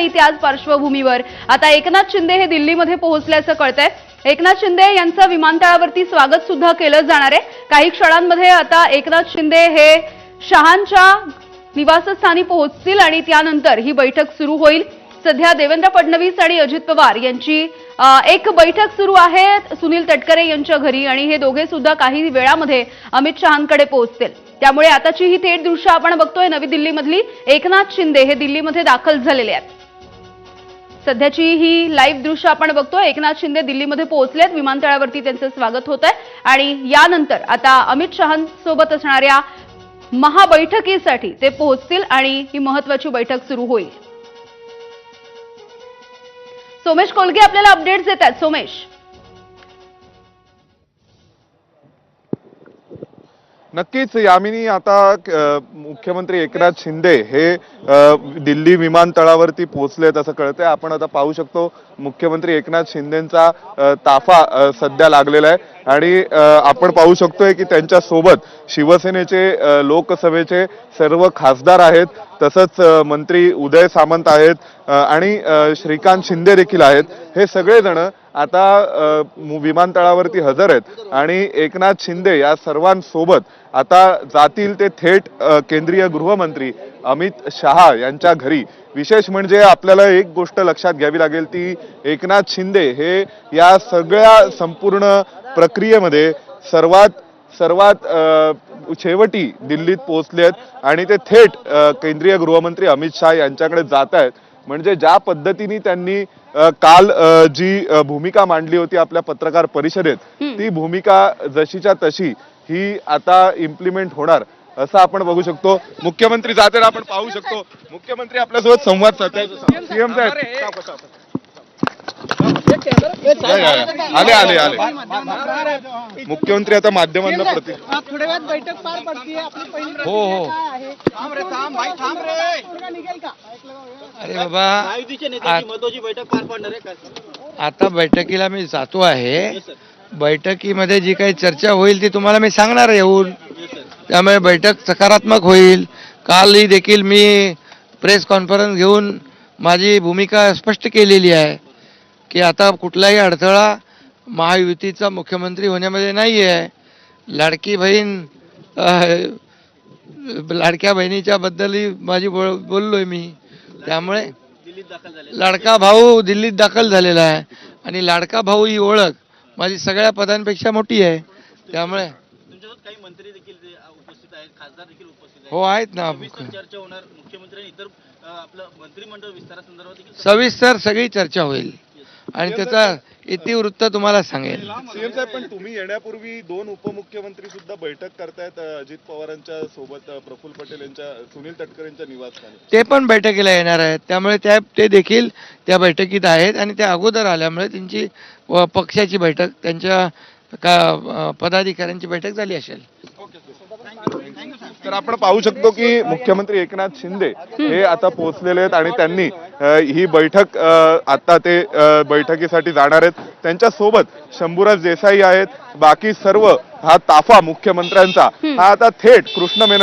आणि त्याच पार्श्वभूमीवर आता एकनाथ शिंदे हे दिल्लीमध्ये पोहोचल्याचं कळतंय। एकनाथ शिंदे यांचं विमानतळावरती स्वागत सुद्धा केलं जाणार आहे। काही क्षणांमध्ये आता एकनाथ शिंदे हे शहांच्या निवासस्थानी पोहोचतील आणि त्यानंतर ही बैठक सुरू होईल। सध्या देवेंद्र फडणवीस आणि अजित पवार यांची एक बैठक सुरू आहे सुनील तटकरे यांच्या घरी आणि हे दोघे सुद्धा काही वेळामध्ये अमित शहांकडे पोहोचतील। त्यामुळे आताची ही थेट दृश्य आपण बघतोय नवी दिल्लीमधली। एकनाथ शिंदे हे दिल्लीमध्ये दाखल झालेले आहेत। सध्याची ही लाईव्ह दृश्य आपण बघतोय। एकनाथ शिंदे दिल्लीमध्ये पोहोचलेत, विमानतळावरती त्यांचं स्वागत होत आहे आणि यानंतर आता अमित शहांसोबत असणाऱ्या महाबैठकीसाठी ते पोहोचतील आणि ही महत्त्वाची बैठक सुरू होईल। सोमेश कोलगे आपल्याला अपडेट्स देतात। सोमेश, नक्कीच यामिनी, आता मुख्यमंत्री एकनाथ शिंदे हे दिल्ली विमानतळावरती पोहोचलेत असं कळतंय। आपण आता पाहू शकतो मुख्यमंत्री एकनाथ शिंदेंचा ताफा सध्या लागलेला आहे आणि आपण पाहू शकतोय की त्यांच्या सोबत शिवसेनेचे लोकसभेचे सर्व खासदार आहेत, तसंच मंत्री उदय सामंत आहेत आणि श्रीकांत शिंदे देखील आहेत। हे सगळेजण आता विमानतळावरती हजर आहेत आणि एकनाथ शिंदे या सर्वांसोबत आता जातील ते थेट केंद्रीय गृहमंत्री अमित शहा यांच्या घरी। विशेष म्हणजे आपल्याला एक गोष्ट लक्षात घ्यावी लागेल ती एकनाथ शिंदे हे या सगळ्या संपूर्ण प्रक्रियेमध्ये सर्वात शेवटी दिल्लीत पोहोचलेत आणि ते थेट केंद्रीय गृहमंत्री अमित शहा यांच्याकडे जात आहेत। म्हणजे ज्या पद्धतीने त्यांनी काल जी भूमिका मांडली होती आपल्या पत्रकार परिषदेत, ती भूमिका जशीच्या तशी ही आता इम्प्लिमेंट होणार असं आपण बघू शकतो। मुख्यमंत्री जाते, आपण पाहू शकतो मुख्यमंत्री आपल्यासोबत संवाद साधतात। सीएम साहेब आले मुख्यमंत्री आता माध्यमांना प्रति थोड्या वेळात बैठक पार पडते आपली पहिली हो अरे बाबा, महत्वाची बैठक पार पडणार आहे। आता बैठकीला मी जातो आहे। बैठकीमध्ये जी काही चर्चा होईल ती तुम्हाला मी सांगणार येऊन, त्यामुळे बैठक सकारात्मक होईल। कालही देखील मी प्रेस कॉन्फरन्स घेऊन माझी भूमिका स्पष्ट केलेली आहे की आता कुठलाही अडथळा महायुतीचा मुख्यमंत्री होण्यामध्ये नाही आहे। लाडकी बहीण, लाडक्या बहिणीच्या बद्दलही माझी बोललोय मी। त्यामुळे लाडका भाऊ दिल्लीत दाखल झालेला आहे आणि लाडका भाऊ ही ओळख माझी सगळ्या पदांपेक्षा मोठी आहे। त्यामुळे काही मंत्री देखील उपस्थित आहेत, खासदार देखील उपस्थित आहेत। हो आहेत ना, चर्चा होणार मुख्यमंत्री इतर आपलं मंत्रिमंडळ विस्तारासंदर्भात सविस्तर सगळी चर्चा होईल आणि त्याचा इतिवृत्त तुम्हाला सांगेल। सीएम साहेब, पण तुम्ही येण्यापूर्वी दोन उपमुख्यमंत्री सुद्धा बैठक करतायत अजित पवारांच्या सोबत, प्रफुल्ल पटेल यांच्या, सुनील तटकरे यांच्या निवासस्थानी। ते पण बैठकीला येणार आहेत, त्यामुळे ते देखील त्या बैठकीत आहेत आणि त्या अगोदर आल्यामुळे त्यांची पक्षाची बैठक, त्यांच्या पदाधिकाऱ्यांची बैठक झाली असेल। तर आपण पाहू शकतो की मुख्यमंत्री एकनाथ शिंदे हे आता पोहोचलेले आहेत आणि त्यांनी ही बैठक आता ते बैठकीसाठी जाणार आहेत। त्यांच्या सोबत शंभूराज देसाई आहेत। बाकी सर्व हा ताफा मुख्यमंत्र्यांचा हा आता थेट कृष्ण मेनन